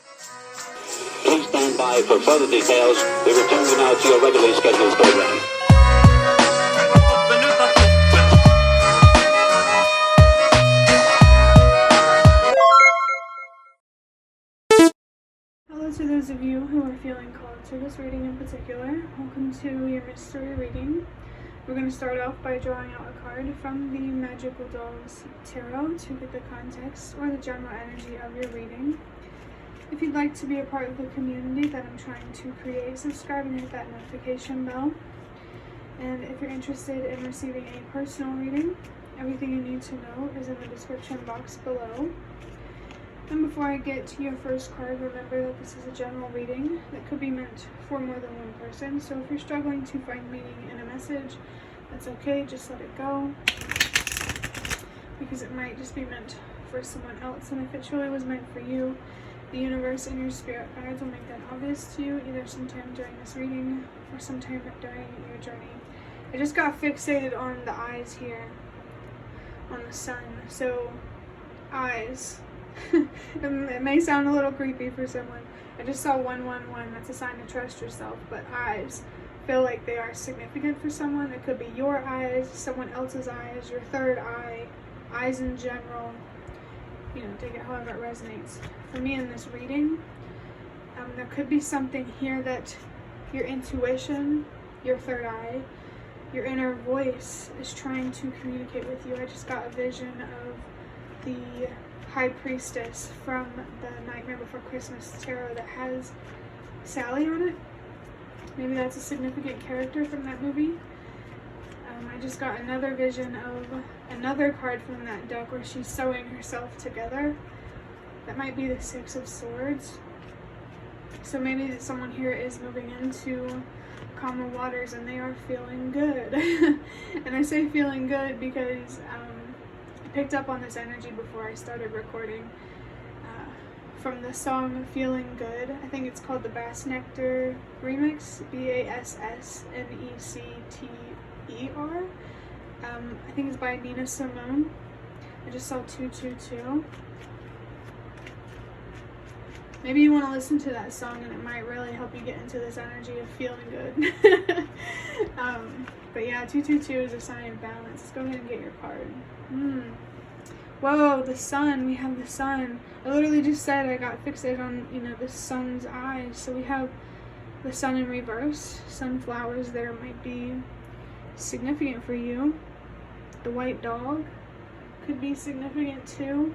Please stand by for further details. We return you now to your regularly scheduled program. Hello to those of you who are feeling called to this reading in particular. Welcome to your mystery reading. We're going to start off by drawing out a card from the Magical Dolls Tarot to get the context or the general energy of your reading. If you'd like to be a part of the community that I'm trying to create, subscribe and hit that notification bell. And if you're interested in receiving a personal reading, everything you need to know is in the description box below. And before I get to your first card, remember that this is a general reading that could be meant for more than one person. So if you're struggling to find meaning in a message, that's okay, just let it go. Because it might just be meant for someone else. And if it truly was meant for you, the universe and your spirit guides will make that obvious to you, either sometime during this reading or sometime during your journey. I just got fixated on the eyes here, on the sun. So, eyes. It may sound a little creepy for someone. I just saw 111. That's a sign to trust yourself. But eyes feel like they are significant for someone. It could be your eyes, someone else's eyes, your third eye, eyes in general. You know, take it however it resonates. For me in this reading, there could be something here that your intuition, your third eye, your inner voice is trying to communicate with you. I just got a vision of the High Priestess from the Nightmare Before Christmas tarot that has Sally on it. Maybe that's a significant character from that movie. I just got another vision of another card from that deck where she's sewing herself together. That might be the Six of Swords. So maybe that someone here is moving into calmer waters and they are feeling good. And I say feeling good because I picked up on this energy before I started recording from the song Feeling Good. I think it's called the Bass Nectar Remix, BASSNECTER. I think it's by Nina Simone. I just saw 222. Maybe you want to listen to that song and it might really help you get into this energy of feeling good. But yeah, 222 is a sign of balance. Let's go ahead and get your card. Whoa, the sun. We have the sun. I literally just said I got fixated on, the sun's eyes. So we have the sun in reverse. Sunflowers there might be significant for you. The white dog could be significant too.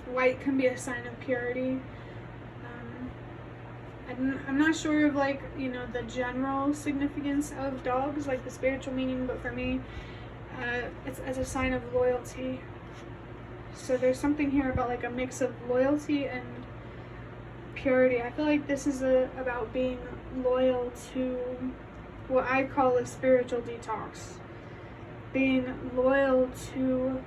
White can be a sign of purity. I'm not sure of the general significance of dogs, like the spiritual meaning, but for me, it's as a sign of loyalty. So there's something here about like a mix of loyalty and purity. I feel like this is about being loyal to what I call a spiritual detox. Being loyal to,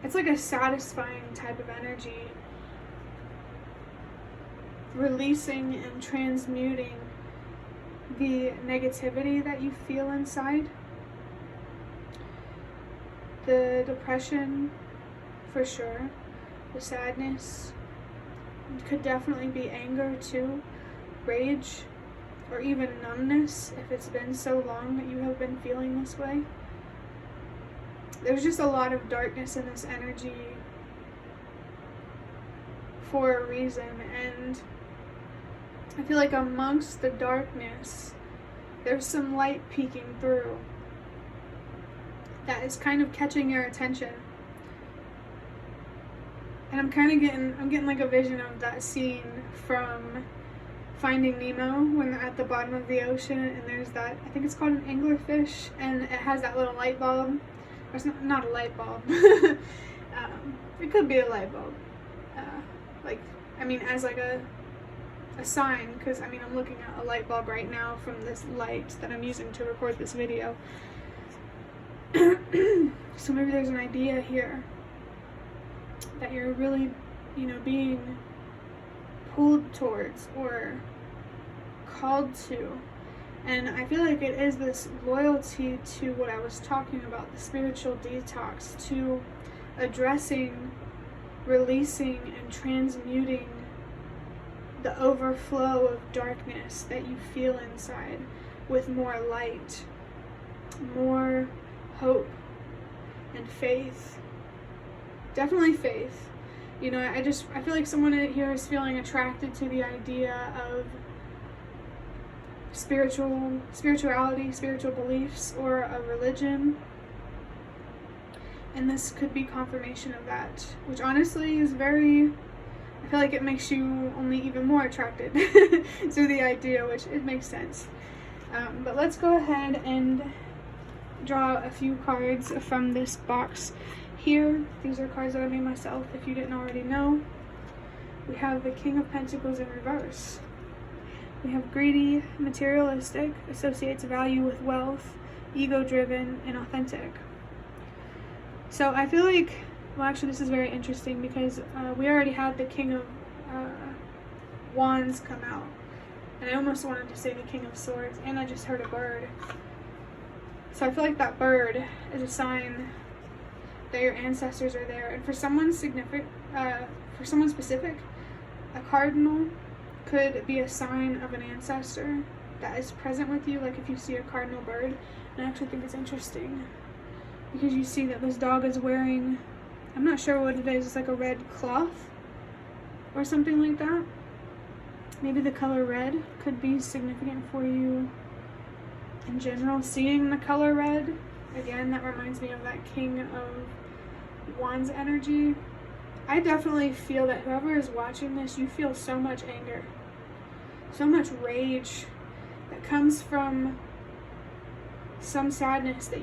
it's like a satisfying type of energy. Releasing and transmuting the negativity that you feel inside. The depression, for sure. The sadness. It could definitely be anger too. Rage. Or even numbness, if it's been so long that you have been feeling this way. There's just a lot of darkness in this energy for a reason, and I feel like amongst the darkness, there's some light peeking through that is kind of catching your attention. And I'm getting like a vision of that scene from Finding Nemo when they're at the bottom of the ocean and there's that, I think it's called an anglerfish, and it has that little light bulb. Or it's not a light bulb. It could be a light bulb. As like a sign, because I'm looking at a light bulb right now from this light that I'm using to record this video. So maybe there's an idea here that you're really, being pulled towards or called to. And I feel like it is this loyalty to what I was talking about, the spiritual detox, to addressing releasing and transmuting the overflow of darkness that you feel inside with more light, more hope, and faith. Definitely faith. You know, I feel like someone here is feeling attracted to the idea of spirituality, spiritual beliefs, or a religion. And this could be confirmation of that, which honestly is I feel like it makes you only even more attracted to the idea, which it makes sense. But let's go ahead and draw a few cards from this box here. These are cards that I made myself, if you didn't already know. We have the King of Pentacles in reverse. We have greedy, materialistic, associates value with wealth, ego-driven, and authentic. So I feel like, well, actually this is very interesting because we already had the King of Wands come out. And I almost wanted to say the King of Swords, and I just heard a bird. So I feel like that bird is a sign that your ancestors are there. And for someone specific, a cardinal could be a sign of an ancestor that is present with you. Like if you see a cardinal bird, and I actually think it's interesting because you see that this dog is wearing, I'm not sure what it is, it's like a red cloth or something like that. Maybe the color red could be significant for you in general. Seeing the color red, again, that reminds me of that King of Wands energy. I definitely feel that whoever is watching this, you feel so much anger, so much rage that comes from some sadness that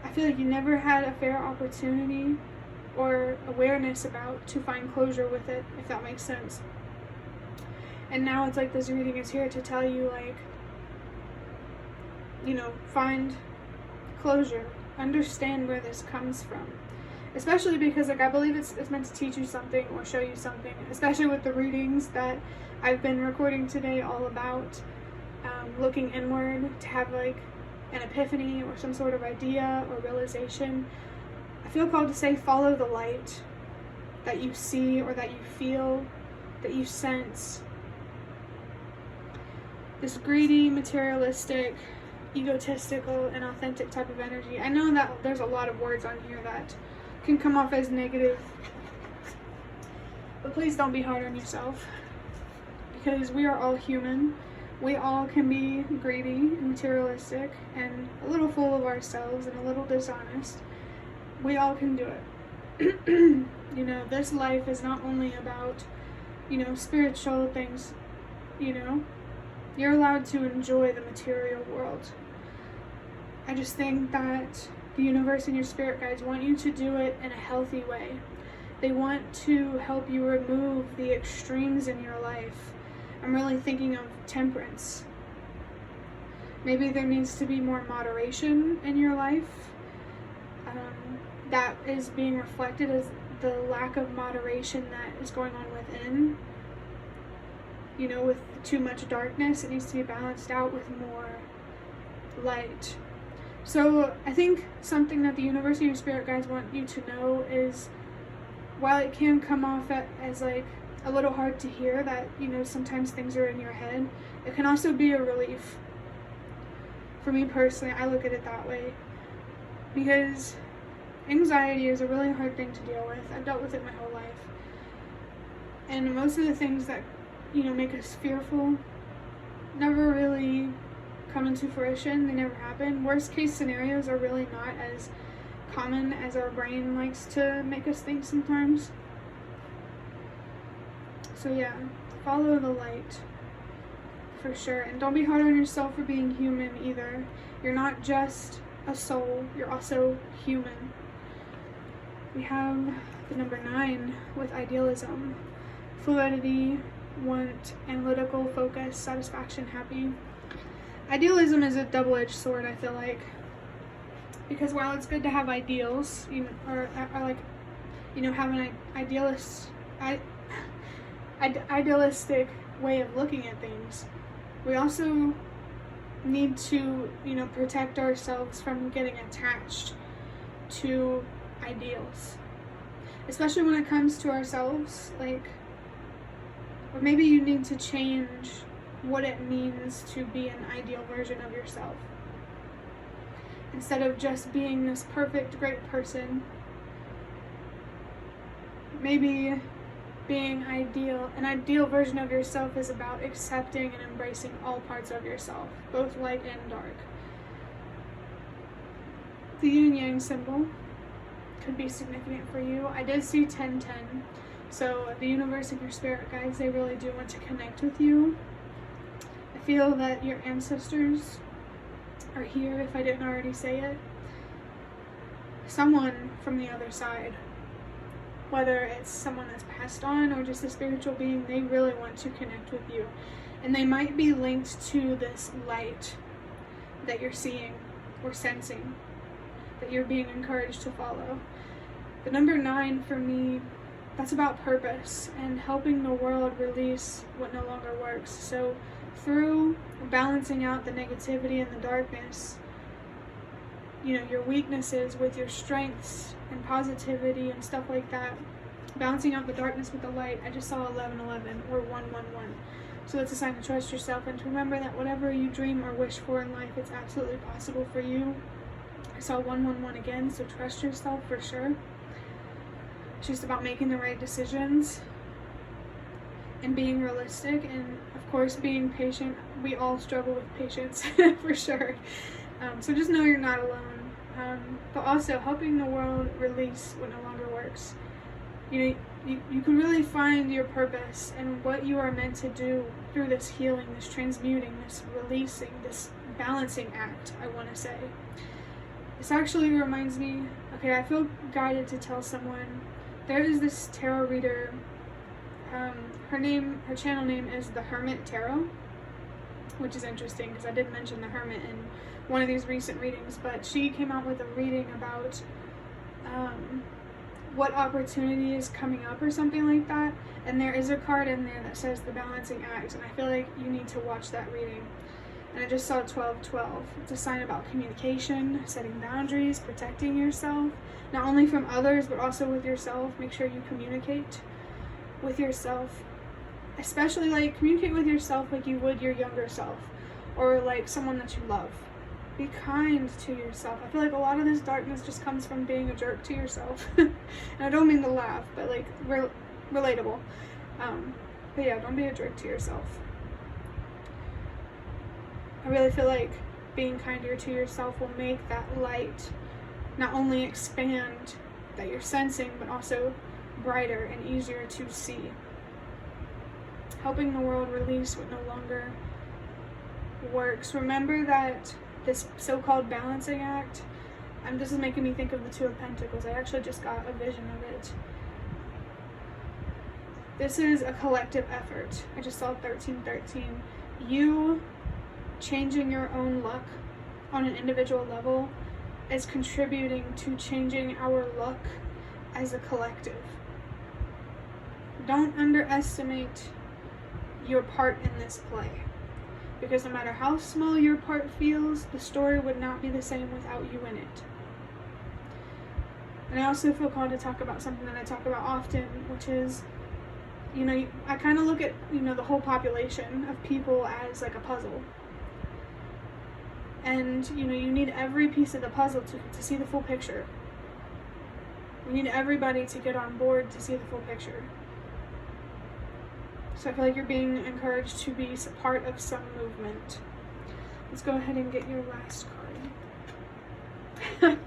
I feel like you never had a fair opportunity or awareness about to find closure with it, if that makes sense. And now it's like this reading is here to tell you, like, you know, find closure, understand where this comes from. Especially because, like, I believe it's meant to teach you something or show you something, especially with the readings that I've been recording today, all about looking inward to have, like, an epiphany or some sort of idea or realization. I feel called to say follow the light that you see or that you feel, that you sense. This greedy, materialistic, egotistical, and authentic type of energy. I know that there's a lot of words on here that can come off as negative, but please don't be hard on yourself, because we are all human. We all can be greedy and materialistic and a little full of ourselves and a little dishonest. We all can do it. You know, this life is not only about, you know, spiritual things, you know. You're allowed to enjoy the material world. I just think that the universe and your spirit guides want you to do it in a healthy way. They want to help you remove the extremes in your life. I'm really thinking of temperance. Maybe there needs to be more moderation in your life. That is being reflected as the lack of moderation that is going on within. You know, with too much darkness, it needs to be balanced out with more light. So I think something that the universe and your spirit guides want you to know is, while it can come off as like a little hard to hear that, you know, sometimes things are in your head, it can also be a relief. For me personally, I look at it that way, because anxiety is a really hard thing to deal with. I've dealt with it my whole life, and most of the things that, you know, make us fearful never really come into fruition. They never happen. Worst case scenarios are really not as common as our brain likes to make us think sometimes. So yeah, follow the light for sure, and don't be hard on yourself for being human either. You're not just a soul, you're also human. We have the number 9 with idealism, fluidity, want, analytical, focus, satisfaction, happy. Idealism is a double-edged sword, I feel like, because while it's good to have ideals, you know, or like, you know, have an idealistic way of looking at things, we also need to, you know, protect ourselves from getting attached to ideals. especially when it comes to ourselves, like, or maybe you need to change what it means to be an ideal version of yourself. Instead of just being this perfect, great person, maybe being an ideal version of yourself is about accepting and embracing all parts of yourself, both light and dark. The yin yang symbol could be significant for you. I did see 1010, so the universe and your spirit guides, they really do want to connect with you. I feel that your ancestors are here, if I didn't already say it. Someone from the other side, whether it's someone that's passed on or just a spiritual being, they really want to connect with you. And they might be linked to this light that you're seeing or sensing, that you're being encouraged to follow. The number 9 for me, that's about purpose and helping the world release what no longer works. So through balancing out the negativity and the darkness, you know, your weaknesses with your strengths and positivity and stuff like that, balancing out the darkness with the light. I just saw 1111 or 111. So that's a sign to trust yourself and to remember that whatever you dream or wish for in life, it's absolutely possible for you. I saw 111 again, so trust yourself for sure. It's just about making the right decisions and being realistic, and of course being patient. We all struggle with patience for sure. So just know you're not alone. But also helping the world release what no longer works. You know, you can really find your purpose and what you are meant to do through this healing, this transmuting, this releasing, this balancing act, I want to say. This actually reminds me, okay, I feel guided to tell someone, there is this tarot reader, her channel name is The Hermit Tarot, which is interesting because I did mention the Hermit in one of these recent readings, but she came out with a reading about what opportunity is coming up or something like that, and there is a card in there that says the balancing act, and I feel like you need to watch that reading. And I just saw 1212. It's a sign about communication, setting boundaries, protecting yourself, not only from others but also with yourself. Make sure you communicate with yourself, especially like communicate with yourself like you would your younger self or like someone that you love. Be kind to yourself. I feel like a lot of this darkness just comes from being a jerk to yourself. And I don't mean to laugh, but like relatable. But yeah, don't be a jerk to yourself. I really feel like being kinder to yourself will make that light not only expand that you're sensing, but also brighter and easier to see. Helping the world release what no longer works. Remember that this so-called balancing act, this is making me think of the Two of Pentacles. I actually just got a vision of it. This is a collective effort. I just saw 1313. You changing your own luck on an individual level is contributing to changing our luck as a collective. Don't underestimate your part in this play, because no matter how small your part feels, the story would not be the same without you in it. And I also feel called to talk about something that I talk about often, which is, you know, I kind of look at, you know, the whole population of people as like a puzzle. And, you know, you need every piece of the puzzle to see the full picture. You need everybody to get on board to see the full picture. So I feel like you're being encouraged to be part of some movement. Let's go ahead and get your last card.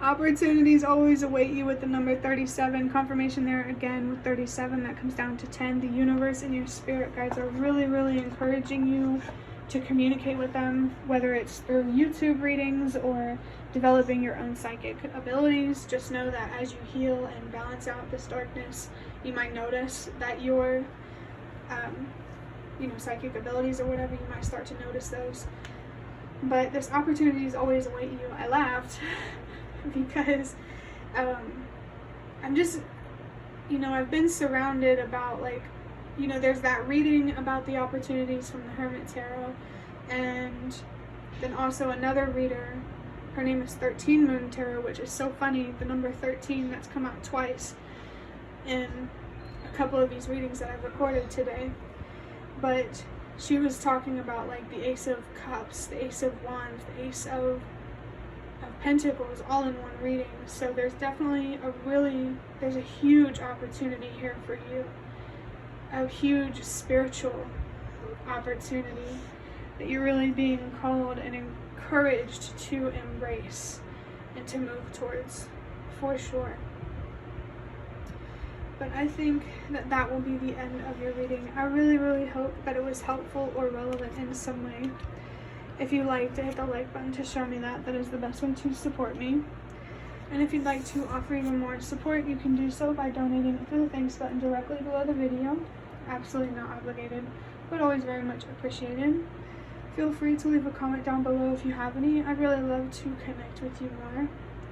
Opportunities always await you with the number 37. Confirmation there again with 37. That comes down to 10. The universe and your spirit guides are really, really encouraging you to communicate with them, whether it's through YouTube readings or developing your own psychic abilities. Just know that as you heal and balance out this darkness, you might notice that your psychic abilities or whatever, you might start to notice those. But this opportunity is always await you. I laughed because I'm just, I've been surrounded about, like, there's that reading about the opportunities from the Hermit Tarot, and then also another reader, her name is 13 Moon Tarot, which is so funny, the number 13, that's come out twice. in a couple of these readings that I've recorded today, but she was talking about like the Ace of Cups, the Ace of Wands, the Ace of Pentacles all in one reading. So there's definitely there's a huge opportunity here for you, a huge spiritual opportunity that you're really being called and encouraged to embrace and to move towards, for sure. But I think that that will be the end of your reading. I really hope that it was helpful or relevant in some way. If you liked it, hit the like button to show me that. That is the best way to support me. And if you'd like to offer even more support, you can do so by donating through the thanks button directly below the video. Absolutely not obligated, but always very much appreciated. Feel free to leave a comment down below if you have any. I'd really love to connect with you more.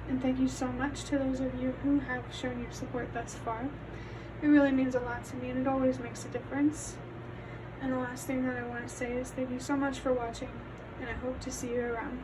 And thank you so much to those of you who have shown your support thus far. It really means a lot to me, and it always makes a difference. And the last thing that I want to say is thank you so much for watching, and I hope to see you around.